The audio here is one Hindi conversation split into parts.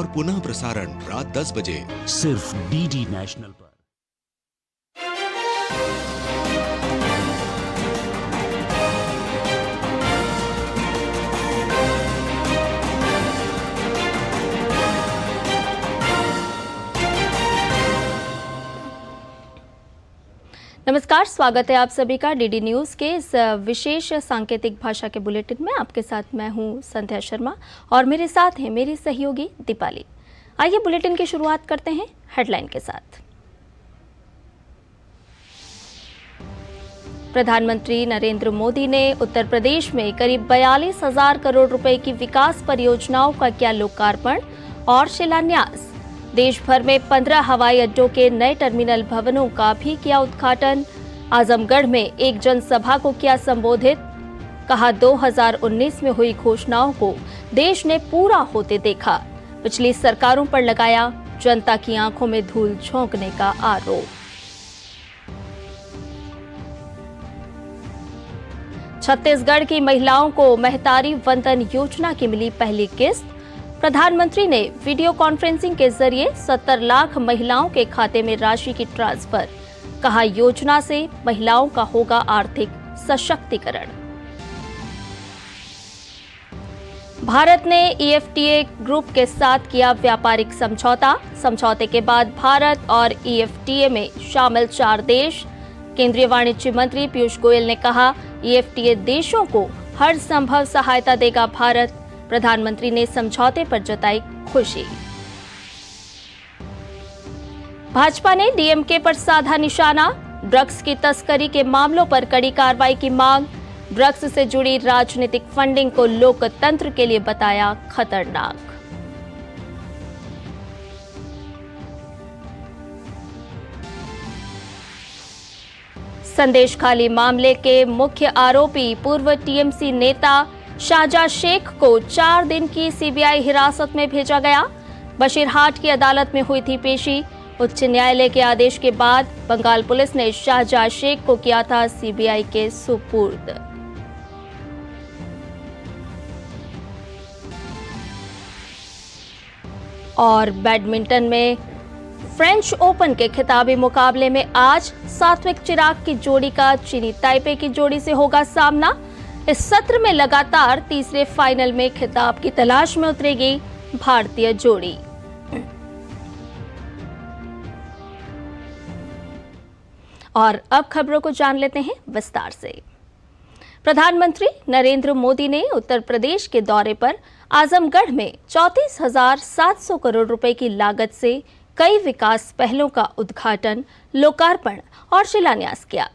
और पुनः प्रसारण रात 10 बजे सिर्फ डीडी नेशनल पर। नमस्कार, स्वागत है आप सभी का डीडी न्यूज़ के इस विशेष सांकेतिक भाषा के बुलेटिन में। आपके साथ मैं हूं संध्या शर्मा और मेरे साथ हैं मेरी सहयोगी दीपाली। आइए बुलेटिन की शुरुआत करते हैं हेडलाइन के साथ। प्रधानमंत्री नरेंद्र मोदी ने उत्तर प्रदेश में करीब 42,000 करोड़ रुपए की विकास परियोजनाओं का किया लोकार्पण और शिलान्यास। देश भर में 15 हवाई अड्डों के नए टर्मिनल भवनों का भी किया उद्घाटन। आजमगढ़ में एक जनसभा को किया संबोधित। कहा 2019 में हुई घोषणाओं को देश ने पूरा होते देखा। पिछली सरकारों पर लगाया जनता की आंखों में धूल झोंकने का आरोप। छत्तीसगढ़ की महिलाओं को महतारी वंदन योजना की मिली पहली किस्त। प्रधानमंत्री ने वीडियो कॉन्फ्रेंसिंग के जरिए 70 लाख महिलाओं के खाते में राशि की ट्रांसफर। कहा योजना से महिलाओं का होगा आर्थिक सशक्तिकरण। भारत ने EFTA ग्रुप के साथ किया व्यापारिक समझौता। समझौते के बाद भारत और EFTA में शामिल 4 देश। केंद्रीय वाणिज्य मंत्री पीयूष गोयल ने कहा EFTA देशों को हर संभव सहायता देगा भारत। प्रधानमंत्री ने समझौते पर जताई खुशी। भाजपा ने डीएमके पर साधा निशाना। ड्रग्स की तस्करी के मामलों पर कड़ी कार्रवाई की मांग। ड्रग्स से जुड़ी राजनीतिक फंडिंग को लोकतंत्र के लिए बताया खतरनाक। संदेश खाली मामले के मुख्य आरोपी पूर्व टीएमसी नेता शाहजहां शेख को 4 दिन की सीबीआई हिरासत में भेजा गया। बशीरहाट की अदालत में हुई थी पेशी। उच्च न्यायालय के आदेश के बाद बंगाल पुलिस ने शाहजहां शेख को किया था सीबीआई के सुपुर्द। और बैडमिंटन में फ्रेंच ओपन के खिताबी मुकाबले में आज सात्विक चिराग की जोड़ी का चीनी ताइपे की जोड़ी से होगा सामना। इस सत्र में लगातार तीसरे फाइनल में खिताब की तलाश में उतरेगी भारतीय जोड़ी। और अब खबरों को जान लेते हैं विस्तार से। प्रधानमंत्री नरेंद्र मोदी ने उत्तर प्रदेश के दौरे पर आजमगढ़ में 34,700 करोड़ रुपए की लागत से कई विकास पहलों का उद्घाटन, लोकार्पण और शिलान्यास किया।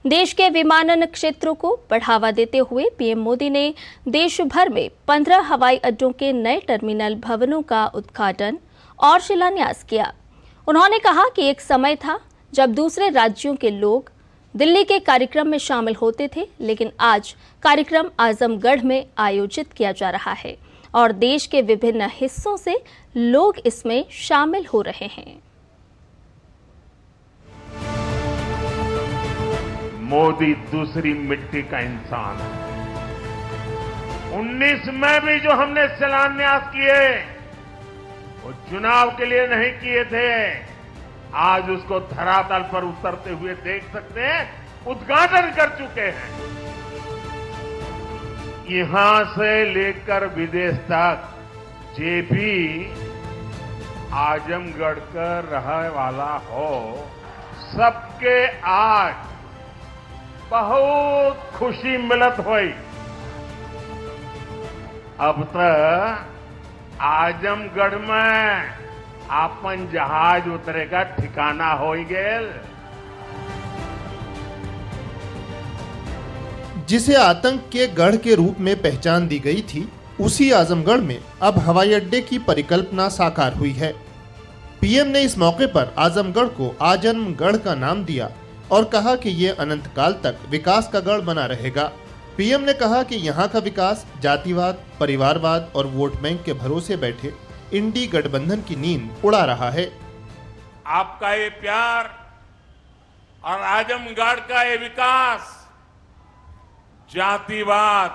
देश के विमानन क्षेत्रों को बढ़ावा देते हुए पीएम मोदी ने देश भर में 15 हवाई अड्डों के नए टर्मिनल भवनों का उद्घाटन और शिलान्यास किया। उन्होंने कहा कि एक समय था जब दूसरे राज्यों के लोग दिल्ली के कार्यक्रम में शामिल होते थे, लेकिन आज कार्यक्रम आजमगढ़ में आयोजित किया जा रहा है और देश के विभिन्न हिस्सों से लोग इसमें शामिल हो रहे हैं। मोदी दूसरी मिट्टी का इंसान है। 19 में भी जो हमने शिलान्यास किए वो चुनाव के लिए नहीं किए थे। आज उसको धरातल पर उतरते हुए देख सकते हैं, उद्घाटन कर चुके हैं। यहां से लेकर विदेश तक जे भी आजमगढ़ का रहने वाला हो, सबके आज बहुत खुशी मिलत हुई। अब तक आजमगढ़ में आपन जहाज उतरेगा ठिकाना हो गेल। जिसे आतंक के गढ़ के रूप में पहचान दी गई थी, उसी आजमगढ़ में अब हवाई अड्डे की परिकल्पना साकार हुई है। पीएम ने इस मौके पर आजमगढ़ को आजमगढ़ का नाम दिया और कहा कि ये अनंत काल तक विकास का गढ़ बना रहेगा। पीएम ने कहा कि यहाँ का विकास जातिवाद, परिवारवाद और वोट बैंक के भरोसे बैठे इंडी गठबंधन की नींद उड़ा रहा है। आपका ये प्यार और आजमगढ़ का ये विकास जातिवाद,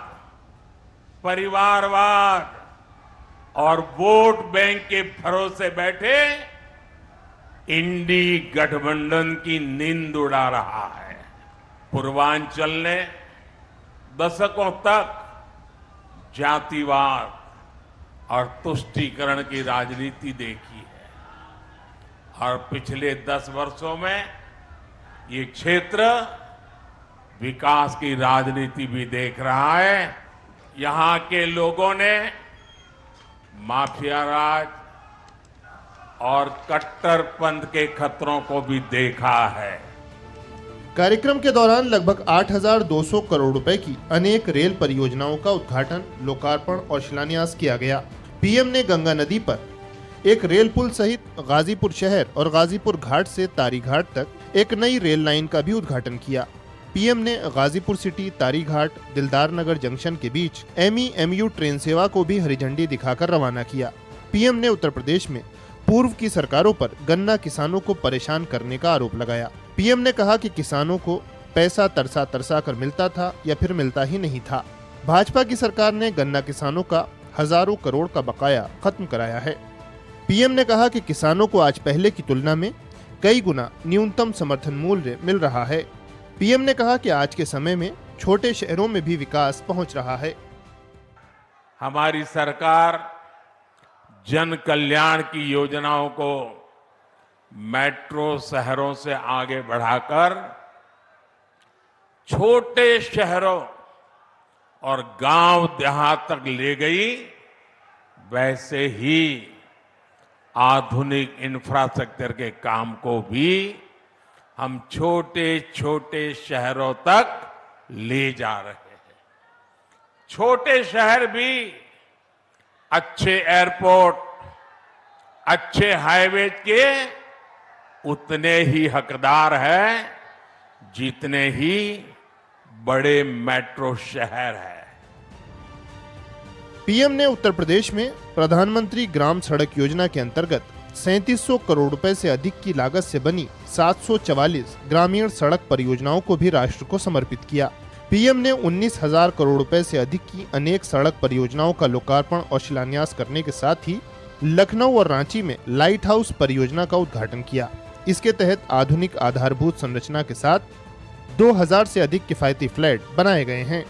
परिवारवाद और वोट बैंक के भरोसे बैठे इंडी गठबंधन की नींद उड़ा रहा है। पूर्वांचल ने दशकों तक जातिवाद और तुष्टीकरण की राजनीति देखी है और पिछले 10 वर्षों में ये क्षेत्र विकास की राजनीति भी देख रहा है। यहां के लोगों ने माफिया राज और कट्टरपंथ के खतरों को भी देखा है। कार्यक्रम के दौरान लगभग 8,200 करोड़ रुपए की अनेक रेल परियोजनाओं का उद्घाटन, लोकार्पण और शिलान्यास किया गया। पीएम ने गंगा नदी पर एक रेल पुल सहित गाजीपुर शहर और गाजीपुर घाट से तारी घाट तक एक नई रेल लाइन का भी उद्घाटन किया। पीएम ने गाजीपुर सिटी तारी घाट दिलदार नगर जंक्शन के बीच MEMU ट्रेन सेवा को भी हरी झंडी दिखाकर रवाना किया। पीएम ने उत्तर प्रदेश में पूर्व की सरकारों पर गन्ना किसानों को परेशान करने का आरोप लगाया। पीएम ने कहा कि किसानों को पैसा तरसा तरसा कर मिलता था या फिर मिलता ही नहीं था। भाजपा की सरकार ने गन्ना किसानों का हजारों करोड़ का बकाया खत्म कराया है। पीएम ने कहा कि किसानों को आज पहले की तुलना में कई गुना न्यूनतम समर्थन मूल्य मिल रहा है। पीएम ने कहा कि आज के समय में छोटे शहरों में भी विकास पहुंच रहा है। हमारी सरकार जन कल्याण की योजनाओं को मेट्रो शहरों से आगे बढ़ाकर छोटे शहरों और गांव देहात तक ले गई। वैसे ही आधुनिक इंफ्रास्ट्रक्चर के काम को भी हम छोटे छोटे शहरों तक ले जा रहे हैं। छोटे शहर भी अच्छे एयरपोर्ट, अच्छे हाईवे के उतने ही हकदार हैं जितने ही बड़े मेट्रो शहर हैं। पीएम ने उत्तर प्रदेश में प्रधानमंत्री ग्राम सड़क योजना के अंतर्गत 3700 करोड़ रुपए से अधिक की लागत से बनी 744 ग्रामीण सड़क परियोजनाओं को भी राष्ट्र को समर्पित किया। पीएम ने 19,000 करोड़ रुपए से अधिक की अनेक सड़क परियोजनाओं का लोकार्पण और शिलान्यास करने के साथ ही लखनऊ और रांची में लाइट हाउस परियोजना का उद्घाटन किया। इसके तहत आधुनिक आधारभूत संरचना के साथ 2000 से अधिक किफायती फ्लैट बनाए गए हैं।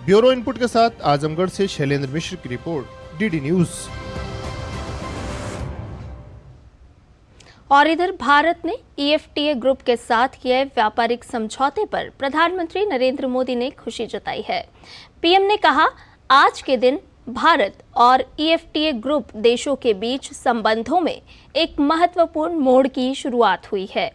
ब्यूरो इनपुट के साथ आजमगढ़ से शैलेंद्र मिश्र की रिपोर्ट, डीडी न्यूज। और इधर भारत ने EFTA ग्रुप के साथ किए व्यापारिक समझौते पर प्रधानमंत्री नरेंद्र मोदी ने खुशी जताई है। पीएम ने कहा, आज के दिन भारत और EFTA ग्रुप देशों के बीच संबंधों में एक महत्वपूर्ण मोड़ की शुरुआत हुई है।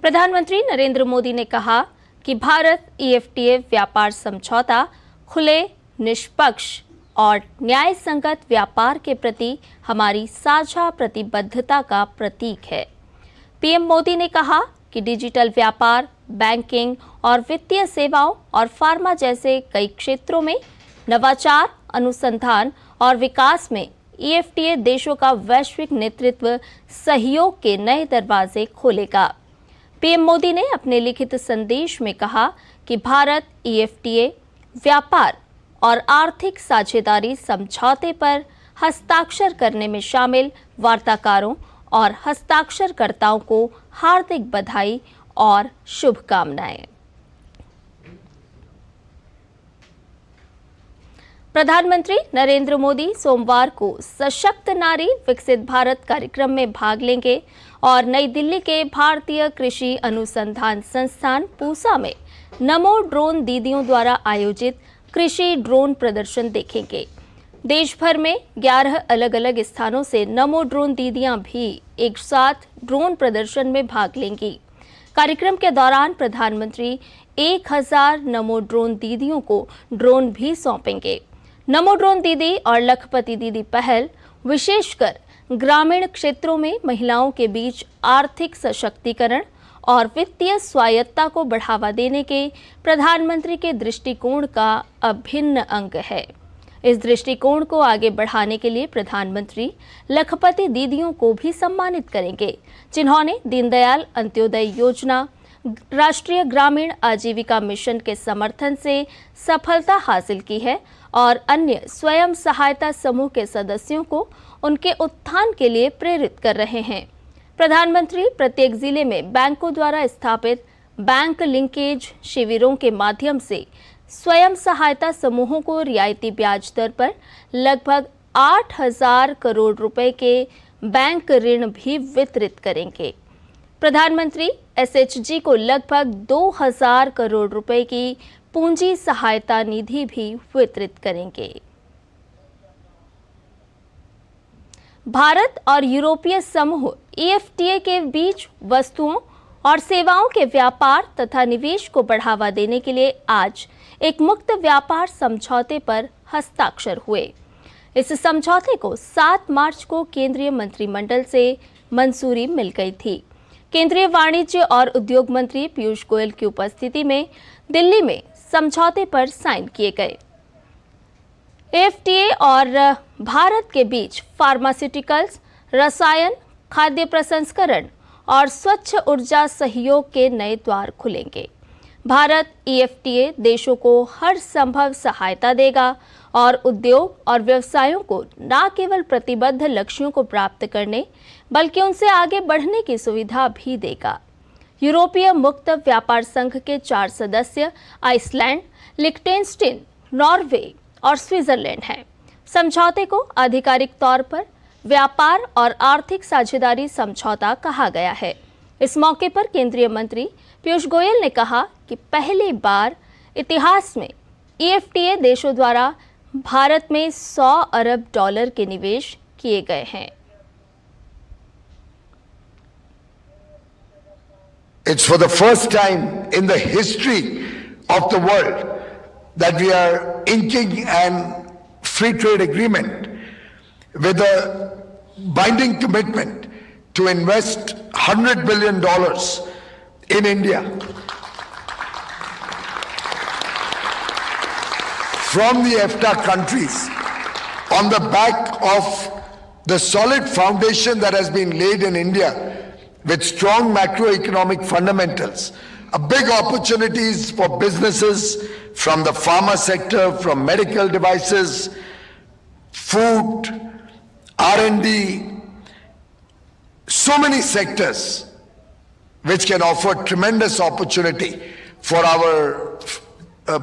प्रधानमंत्री नरेंद्र मोदी ने कहा कि भारत EFTA व्यापार समझौता खुले, निष्पक्ष और न्याय संगत व्यापार के प्रति हमारी साझा प्रतिबद्धता का प्रतीक है। पीएम मोदी ने कहा कि डिजिटल व्यापार, बैंकिंग और वित्तीय सेवाओं और फार्मा जैसे कई क्षेत्रों में नवाचार, अनुसंधान और विकास में EFTA देशों का वैश्विक नेतृत्व सहयोग के नए दरवाजे खोलेगा। पीएम मोदी ने अपने लिखित संदेश में कहा कि भारत EFTA व्यापार और आर्थिक साझेदारी समझौते पर हस्ताक्षर करने में शामिल वार्ताकारों और हस्ताक्षरकर्ताओं को हार्दिक बधाई और शुभकामनाएं। प्रधानमंत्री नरेंद्र मोदी सोमवार को सशक्त नारी विकसित भारत कार्यक्रम में भाग लेंगे और नई दिल्ली के भारतीय कृषि अनुसंधान संस्थान पूसा में नमो ड्रोन दीदियों द्वारा आयोजित कृषि ड्रोन प्रदर्शन देखेंगे। देश भर में 11 अलग अलग स्थानों से नमो ड्रोन दीदियां भी एक साथ ड्रोन प्रदर्शन में भाग लेंगी। कार्यक्रम के दौरान प्रधानमंत्री 1000 नमो ड्रोन दीदियों को ड्रोन भी सौंपेंगे। नमो ड्रोन दीदी और लखपति दीदी पहल विशेषकर ग्रामीण क्षेत्रों में महिलाओं के बीच आर्थिक सशक्तिकरण और वित्तीय स्वायत्तता को बढ़ावा देने के प्रधानमंत्री के दृष्टिकोण का अभिन्न अंग है। इस दृष्टिकोण को आगे बढ़ाने के लिए प्रधानमंत्री लखपति दीदियों को भी सम्मानित करेंगे, जिन्होंने दीनदयाल अंत्योदय योजना, राष्ट्रीय ग्रामीण आजीविका मिशन के समर्थन से सफलता हासिल की है और अन्य स्वयं सहायता समूह के सदस्यों को उनके उत्थान के लिए प्रेरित कर रहे हैं। प्रधानमंत्री प्रत्येक जिले में बैंकों द्वारा स्थापित बैंक लिंकेज शिविरों के माध्यम से स्वयं सहायता समूहों को रियायती ब्याज दर पर लगभग 8,000 करोड़ रुपए के बैंक ऋण भी वितरित करेंगे। प्रधानमंत्री एसएचजी को लगभग 2,000 करोड़ रुपए की पूंजी सहायता निधि भी वितरित करेंगे। भारत और यूरोपीय समूह EFTA के बीच वस्तुओं और सेवाओं के व्यापार तथा निवेश को बढ़ावा देने के लिए आज एक मुक्त व्यापार समझौते पर हस्ताक्षर हुए। इस समझौते को 7 मार्च को केंद्रीय मंत्रिमंडल से मंजूरी मिल गई थी। केंद्रीय वाणिज्य और उद्योग मंत्री पीयूष गोयल की उपस्थिति में दिल्ली में समझौते पर साइन किए गए। EFTA और भारत के बीच फार्मास्यूटिकल्स, रसायन, खाद्य प्रसंस्करण और स्वच्छ ऊर्जा सहयोग के नए द्वार खुलेंगे। भारत EFTA देशों को हर संभव सहायता देगा और उद्योग और व्यवसायों को न केवल प्रतिबद्ध लक्ष्यों को प्राप्त करने बल्कि उनसे आगे बढ़ने की सुविधा भी देगा। यूरोपीय मुक्त व्यापार संघ के 4 सदस्य आइसलैंड, लिechtenstein, नॉर्वे और स्विट्जरलैंड हैं। समझौते को आधिकारिक तौर पर व्यापार और आर्थिक साझेदारी समझौता कहा गया है। इस मौके पर केंद्रीय मंत्री पीयूष गोयल ने कहा कि पहली बार इतिहास में EFTA देशों द्वारा भारत में $100 अरब के निवेश किए गए हैं। It's for the first time in the history of the world that we are inking an free trade agreement with a binding commitment to invest $100 billion in India. From the EFTA countries on the back of the solid foundation that has been laid in India with strong macroeconomic fundamentals, a big opportunities for businesses from the pharma sector, from medical devices, food, R&D, so many sectors which can offer tremendous opportunity for our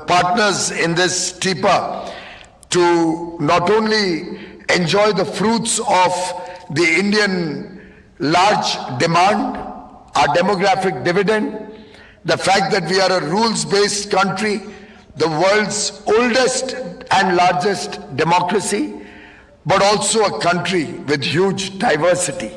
partners in this TIPA to not only enjoy the fruits of the Indian large demand, our demographic dividend, the fact that we are a rules-based country, the world's oldest and largest democracy, but also a country with huge diversity.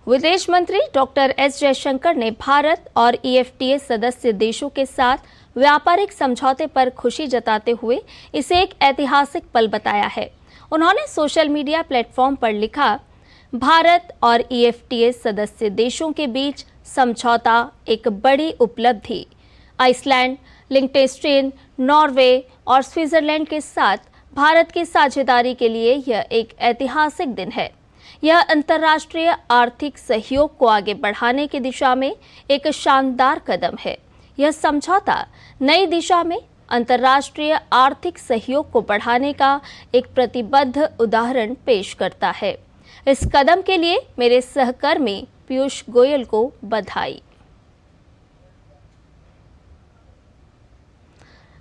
विदेश मंत्री डॉक्टर एस जयशंकर ने भारत और EFTA सदस्य देशों के साथ व्यापारिक समझौते पर खुशी जताते हुए इसे एक ऐतिहासिक पल बताया है। उन्होंने सोशल मीडिया प्लेटफॉर्म पर लिखा, भारत और EFTA सदस्य देशों के बीच समझौता एक बड़ी उपलब्धि। आइसलैंड, लिechtenstein, नॉर्वे और स्विट्जरलैंड के साथ भारत की साझेदारी के लिए यह एक ऐतिहासिक दिन है। यह अंतर्राष्ट्रीय आर्थिक सहयोग को आगे बढ़ाने की दिशा में एक शानदार कदम है। यह समझौता नई दिशा में अंतर्राष्ट्रीय आर्थिक सहयोग को बढ़ाने का एक प्रतिबद्ध उदाहरण पेश करता है। इस कदम के लिए मेरे सहकर्मी पीयूष गोयल को बधाई।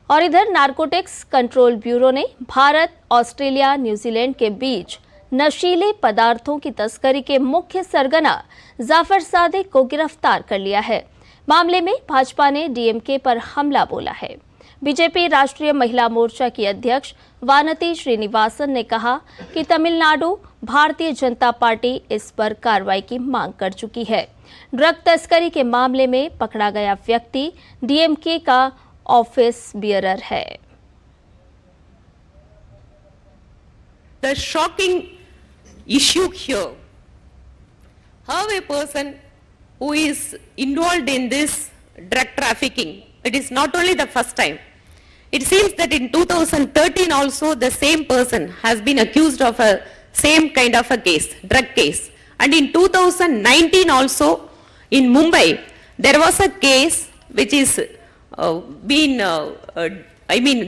और इधर नारकोटिक्स कंट्रोल ब्यूरो ने भारत, ऑस्ट्रेलिया, न्यूजीलैंड के बीच नशीले पदार्थों की तस्करी के मुख्य सरगना जाफर सादिक को गिरफ्तार कर लिया है। मामले में भाजपा ने DMK पर हमला बोला है। बीजेपी राष्ट्रीय महिला मोर्चा की अध्यक्ष वानती श्रीनिवासन ने कहा कि तमिलनाडु भारतीय जनता पार्टी इस पर कार्रवाई की मांग कर चुकी है। ड्रग तस्करी के मामले में पकड़ा गया व्यक्ति DMK का ऑफिस बियरर है। The shocking issue here, how a person who is involved in this drug trafficking, it is not only the first time. It seems that in 2013 also the same person has been accused of a same kind of a case, drug case. And in 2019 also In Mumbai, there was a case which is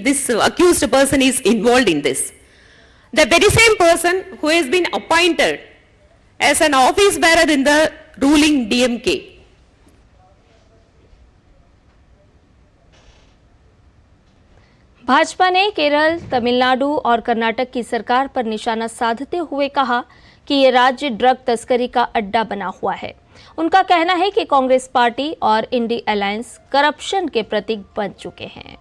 this accused person is involved in this. The very same person who has been appointed as an office bearer in the ruling DMK. Bhajpa ने केरल, तमिलनाडु और कर्नाटक की सरकार पर निशाना साधते हुए कहा कि ये राज्य ड्रग तस्करी का अड्डा बना हुआ है। उनका कहना है कि कांग्रेस पार्टी और इंडी अलायंस करप्शन के प्रतीक बन चुके हैं।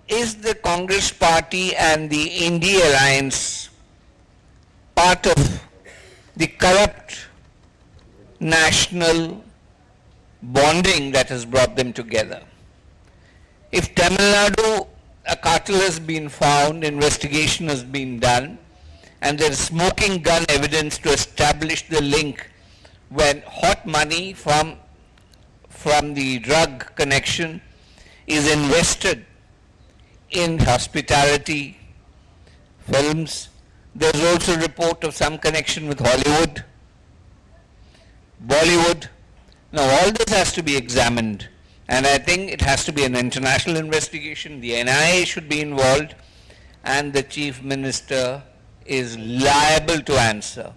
Is the Congress party and the Indie alliance part of the corrupt national bonding that has brought them together? If Tamil Nadu, a cartel has been found, investigation has been done, and there is smoking gun evidence to establish the link when hot money from the drug connection is invested in hospitality films. There's also a report of some connection with Hollywood, Bollywood. Now all this has to be examined, and I think it has to be an international investigation. The NIA should be involved, and the Chief Minister is liable to answer.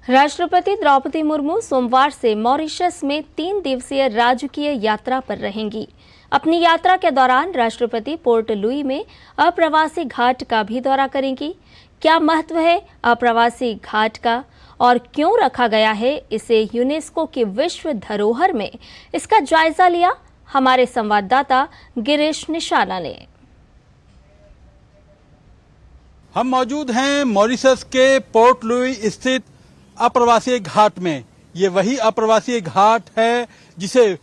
राष्ट्रपति द्रौपदी मुर्मू सोमवार से मॉरिशस में 3 दिवसीय राजकीय यात्रा पर रहेंगी। अपनी यात्रा के दौरान राष्ट्रपति पोर्ट लुई में अप्रवासी घाट का भी दौरा करेंगी। क्या महत्व है अप्रवासी घाट का और क्यों रखा गया है इसे यूनेस्को की विश्व धरोहर में, इसका जायजा लिया हमारे संवाददाता गिरीश निशाना ने। हम मौजूद हैं मॉरिशस के पोर्ट लुई स्थित अप्रवासी घाट में। ये वही अप्रवासी घाट है जिसे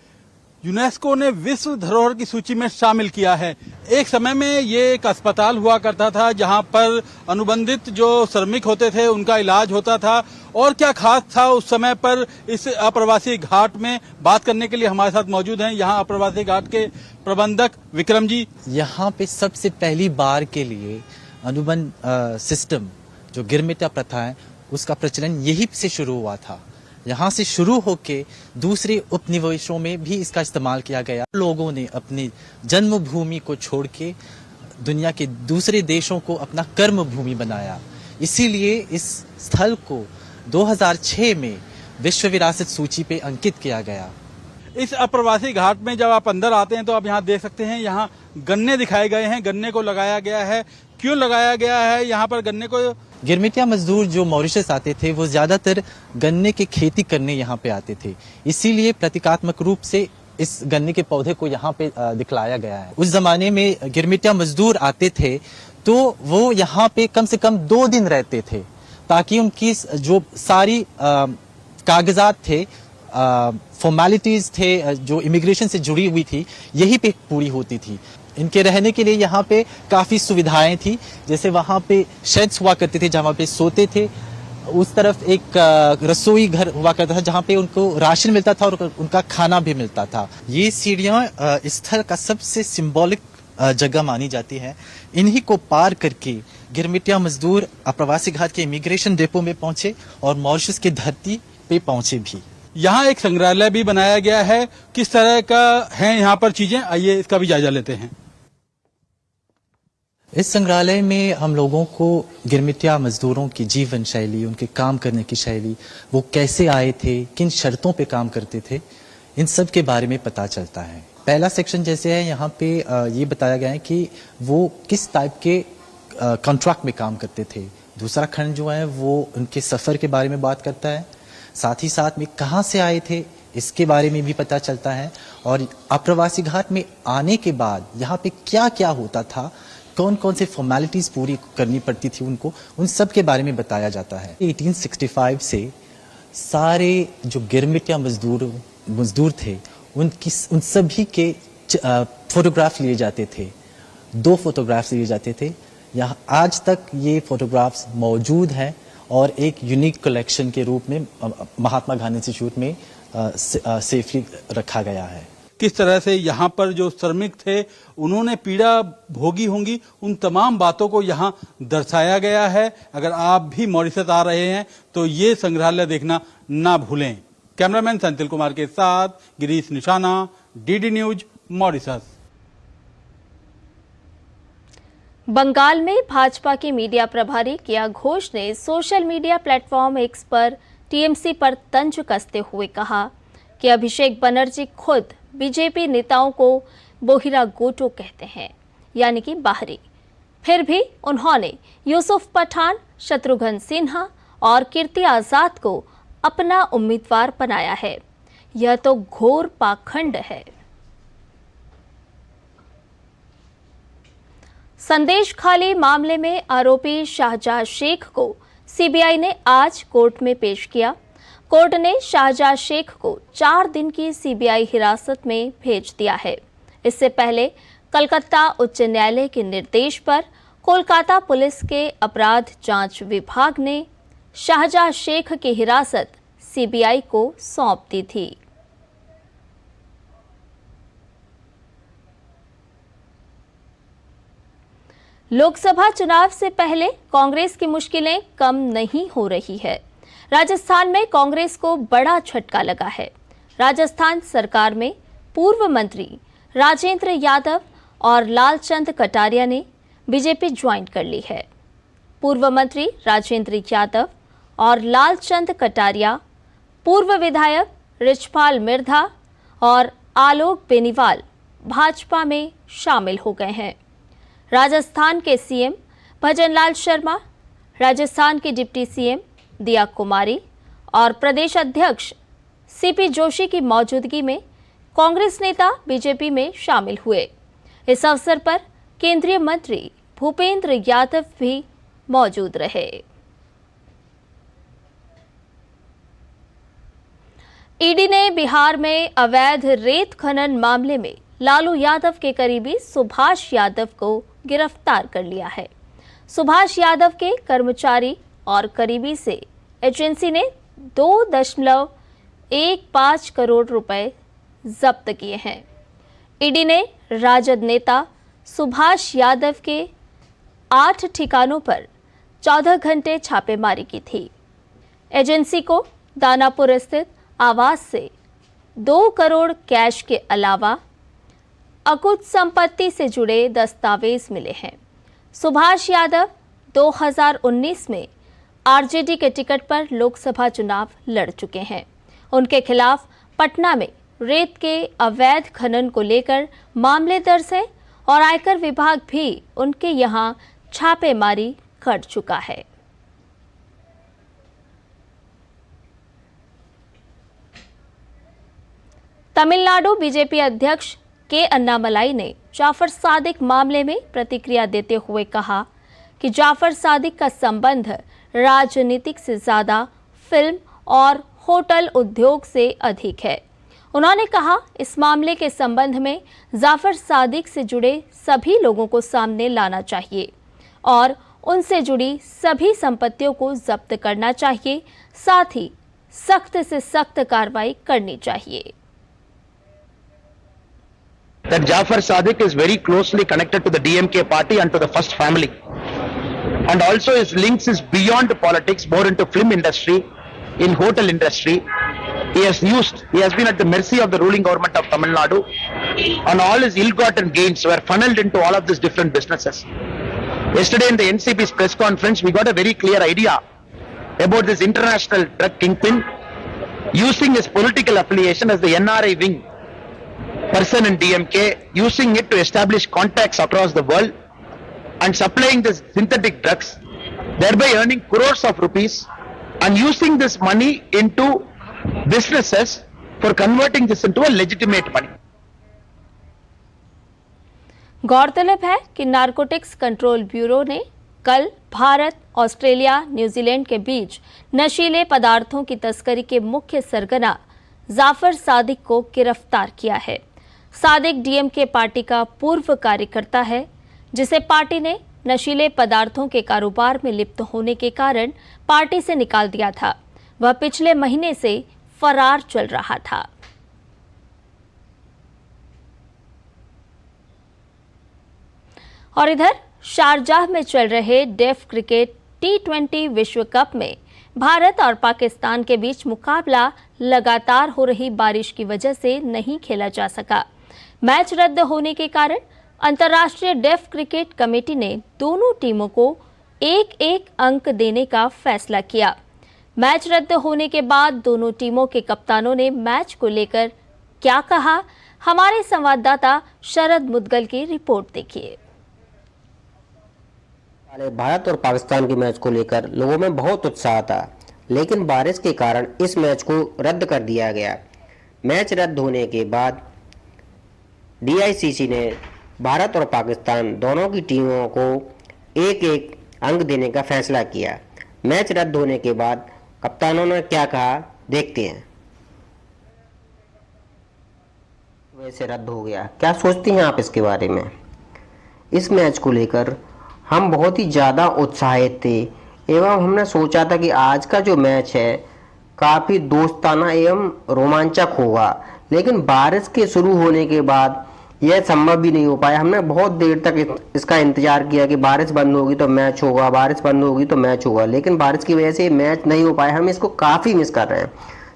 यूनेस्को ने विश्व धरोहर की सूची में शामिल किया है। एक समय में ये एक अस्पताल हुआ करता था जहां पर अनुबंधित जो श्रमिक होते थे उनका इलाज होता था। और क्या खास था उस समय पर इस अप्रवासी घाट में, बात करने के लिए हमारे साथ मौजूद हैं यहाँ अप्रवासी घाट के प्रबंधक विक्रम जी। यहाँ पे सबसे पहली बार के लिए अनुबंध सिस्टम जो गिरमिटिया प्रथा है उसका प्रचलन यही से शुरू हुआ था। यहाँ से शुरू होके दूसरे उपनिवेशों में भी इसका इस्तेमाल किया गया। लोगों ने अपनी जन्मभूमि को छोड़ के दुनिया के दूसरे देशों को अपना कर्म भूमि बनाया। इसीलिए इस स्थल को 2006 में विश्व विरासत सूची पे अंकित किया गया। इस अप्रवासी घाट में जब आप अंदर आते हैं तो आप यहाँ देख सकते हैं, यहाँ गन्ने दिखाए गए हैं, गन्ने को लगाया गया है। क्यों लगाया गया है यहाँ पर गन्ने को? गिरमिटिया मजदूर जो मॉरिशस आते थे वो ज्यादातर गन्ने की खेती करने यहाँ पे आते थे, इसीलिए प्रतीकात्मक रूप से इस गन्ने के पौधे को यहाँ पे दिखलाया गया है। उस जमाने में गिरमिटिया मजदूर आते थे तो वो यहाँ पे कम से कम 2 दिन रहते थे ताकि उनकी जो सारी कागजात थे, फॉर्मेलिटीज थे जो इमिग्रेशन से जुड़ी हुई थी, यही पे पूरी होती थी। इनके रहने के लिए यहाँ पे काफी सुविधाएं थी, जैसे वहाँ पे शेड्स हुआ करते थे जहाँ पे सोते थे। उस तरफ एक रसोई घर हुआ करता था जहाँ पे उनको राशन मिलता था और उनका खाना भी मिलता था। ये सीढ़ियाँ स्थल का सबसे सिंबॉलिक जगह मानी जाती है। इन्हीं को पार करके गिरमिटिया मजदूर अप्रवासी घाट के इमिग्रेशन डेपो में पहुंचे और मॉरिशस की धरती पे पहुंचे भी। यहाँ एक संग्रहालय भी बनाया गया है। किस तरह का है यहाँ पर चीजें, आइए इसका भी जायजा लेते हैं। इस संग्रहालय में हम लोगों को गिरमिटिया मजदूरों की जीवन शैली, उनके काम करने की शैली, वो कैसे आए थे, किन शर्तों पे काम करते थे, इन सब के बारे में पता चलता है। पहला सेक्शन जैसे है यहाँ पे ये बताया गया है कि वो किस टाइप के कॉन्ट्रैक्ट में काम करते थे। दूसरा खंड जो है वो उनके सफर के बारे में बात करता है, साथ ही साथ में कहाँ से आए थे इसके बारे में भी पता चलता है, और अप्रवासी घाट में आने के बाद यहाँ पे क्या क्या होता था, कौन कौन से फॉर्मेलिटीज पूरी करनी पड़ती थी उनको, उन सब के बारे में बताया जाता है। 1865 से सारे जो गिरमिटिया मजदूर थे उन सभी के फोटोग्राफ लिए जाते थे। 2 फोटोग्राफ्स लिए जाते थे। यहाँ आज तक ये फोटोग्राफ्स मौजूद हैं और एक यूनिक कलेक्शन के रूप में महात्मा गांधी इंस्टीट्यूट में सेफली रखा गया है। किस तरह से यहाँ पर जो श्रमिक थे उन्होंने पीड़ा भोगी होंगी, उन तमाम बातों को यहाँ दर्शाया गया है। अगर आप भी मॉरिशस आ रहे हैं तो ये संग्रहालय देखना ना भूलें। कैमरामैन संतिल कुमार के साथ गिरीश निशाना, डीडी न्यूज, मॉरिशस। बंगाल में भाजपा के मीडिया प्रभारी किया घोष ने सोशल मीडिया प्लेटफॉर्म एक्स पर टीएमसी पर तंज कसते हुए कहा कि अभिषेक बनर्जी खुद बीजेपी नेताओं को बोहिरा गोटो कहते हैं, यानी कि बाहरी। फिर भी उन्होंने यूसुफ पठान, शत्रुघ्न सिन्हा और कीर्ति आजाद को अपना उम्मीदवार बनाया है। यह तो घोर पाखंड है। संदेश खाली मामले में आरोपी शाहजहां शेख को सीबीआई ने आज कोर्ट में पेश किया। कोर्ट ने शाहजहां शेख को 4 दिन की सीबीआई हिरासत में भेज दिया है। इससे पहले कलकत्ता उच्च न्यायालय के निर्देश पर कोलकाता पुलिस के अपराध जांच विभाग ने शाहजहां शेख की हिरासत सीबीआई को सौंप दी थी। लोकसभा चुनाव से पहले कांग्रेस की मुश्किलें कम नहीं हो रही है। राजस्थान में कांग्रेस को बड़ा झटका लगा है। राजस्थान सरकार में पूर्व मंत्री राजेंद्र यादव और लालचंद कटारिया ने बीजेपी ज्वाइन कर ली है। पूर्व मंत्री राजेंद्र यादव और लालचंद कटारिया, पूर्व विधायक रिछपाल मिर्धा और आलोक बेनीवाल भाजपा में शामिल हो गए हैं। राजस्थान के सीएम भजनलाल शर्मा, राजस्थान के डिप्टी सीएम दिया कुमारी और प्रदेश अध्यक्ष सीपी जोशी की मौजूदगी में कांग्रेस नेता बीजेपी में शामिल हुए। इस अवसर पर केंद्रीय मंत्री भूपेंद्र यादव भी मौजूद रहे। ईडी ने बिहार में अवैध रेत खनन मामले में लालू यादव के करीबी सुभाष यादव को गिरफ्तार कर लिया है। सुभाष यादव के कर्मचारी और करीबी से एजेंसी ने 2.15 करोड़ रुपए जब्त किए हैं। ईडी ने राजद नेता सुभाष यादव के 8 ठिकानों पर 14 घंटे छापेमारी की थी। एजेंसी को दानापुर स्थित आवास से 2 करोड़ कैश के अलावा अकुत संपत्ति से जुड़े दस्तावेज मिले हैं। सुभाष यादव 2019 में आरजेडी के टिकट पर लोकसभा चुनाव लड़ चुके हैं। उनके खिलाफ पटना में रेत के अवैध खनन को लेकर मामले दर्ज है और आयकर विभाग भी उनके यहां छापेमारी कर चुका है। तमिलनाडु बीजेपी अध्यक्ष के अन्नामलाई ने जाफर सादिक मामले में प्रतिक्रिया देते हुए कहा कि जाफर सादिक का संबंध राजनीतिक से ज्यादा फिल्म और होटल उद्योग से अधिक है। उन्होंने कहा, इस मामले के संबंध में जाफर सादिक से जुड़े सभी लोगों को सामने लाना चाहिए और उनसे जुड़ी सभी संपत्तियों को जब्त करना चाहिए, साथ ही सख्त से सख्त कार्रवाई करनी चाहिए। That Jafar Sadiq is very closely connected to the DMK party and to the first family, and also his links is beyond politics, more into film industry, in hotel industry. He has been at the mercy of the ruling government of Tamil Nadu, and all his ill-gotten gains were funneled into all of these different businesses. Yesterday in the NCP's press conference, we got a very clear idea about this international drug kingpin using his political affiliation as the NRI wing person in DMK, using it to establish contacts across the world and supplying this synthetic drugs, thereby earning crores of rupees and using this money into businesses for converting this into a legitimate money. गौरतलब है कि नारकोटिक्स कंट्रोल ब्यूरो ने कल भारत, ऑस्ट्रेलिया, न्यूजीलैंड के बीच नशीले पदार्थों की तस्करी के मुख्य सरगना जाफर सादिक को गिरफ्तार किया है। सादिक डीएमके पार्टी का पूर्व कार्यकर्ता है, जिसे पार्टी ने नशीले पदार्थों के कारोबार में लिप्त होने के कारण पार्टी से निकाल दिया था। वह पिछले महीने से फरार चल रहा था। और इधर शारजाह में चल रहे डेफ क्रिकेट T20 विश्व कप में भारत और पाकिस्तान के बीच मुकाबला लगातार हो रही बारिश की वजह से नहीं खेला जा सका। मैच रद्द होने के कारण अंतर्राष्ट्रीय डेफ क्रिकेट कमेटी ने दोनों टीमों को एक-एक अंक देने का फैसला किया। मैच रद्द होने के बाद दोनों टीमों के कप्तानों ने मैच को लेकर क्या कहा, हमारे संवाददाता शरद मुदगल की रिपोर्ट देखिए। भारत और पाकिस्तान के मैच को लेकर लोगों में बहुत उत्साह था, लेकिन बारिश के कारण इस मैच को रद्द कर दिया गया। मैच रद्द होने के बाद DICC ने भारत और पाकिस्तान दोनों की टीमों को एक-एक अंक देने का फैसला किया। मैच रद्द होने के बाद कप्तानों ने क्या कहा, देखते हैं। वैसे रद्द हो गया, क्या सोचती हैं आप इसके बारे में? इस मैच को लेकर हम बहुत ही ज़्यादा उत्साहित थे एवं हमने सोचा था कि आज का जो मैच है काफ़ी दोस्ताना एवं रोमांचक होगा, लेकिन बारिश के शुरू होने के बाद यह संभव भी नहीं हो पाया। हमने बहुत देर तक इसका इंतजार किया कि बारिश बंद होगी तो मैच होगा, बारिश बंद होगी तो मैच होगा, लेकिन बारिश की वजह से मैच नहीं हो पाया। हम इसको काफ़ी मिस कर रहे हैं।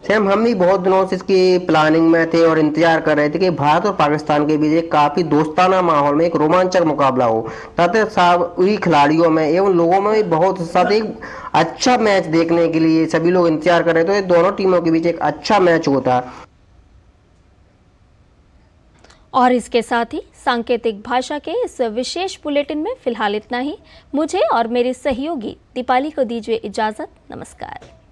सेम हम भी बहुत दिनों से इसकी प्लानिंग में थे और इंतजार कर रहे थे कि भारत और पाकिस्तान के बीच एक काफ़ी दोस्ताना माहौल में एक रोमांचक मुकाबला हो, ताकि सभी खिलाड़ियों में एवं लोगों में भी बहुत साथ एक अच्छा मैच देखने के लिए सभी लोग इंतजार कर रहे थे। तो दोनों टीमों के बीच एक अच्छा मैच होता। और इसके साथ ही सांकेतिक भाषा के इस विशेष बुलेटिन में फिलहाल इतना ही। मुझे और मेरी सहयोगी दीपाली को दीजिए इजाजत। नमस्कार।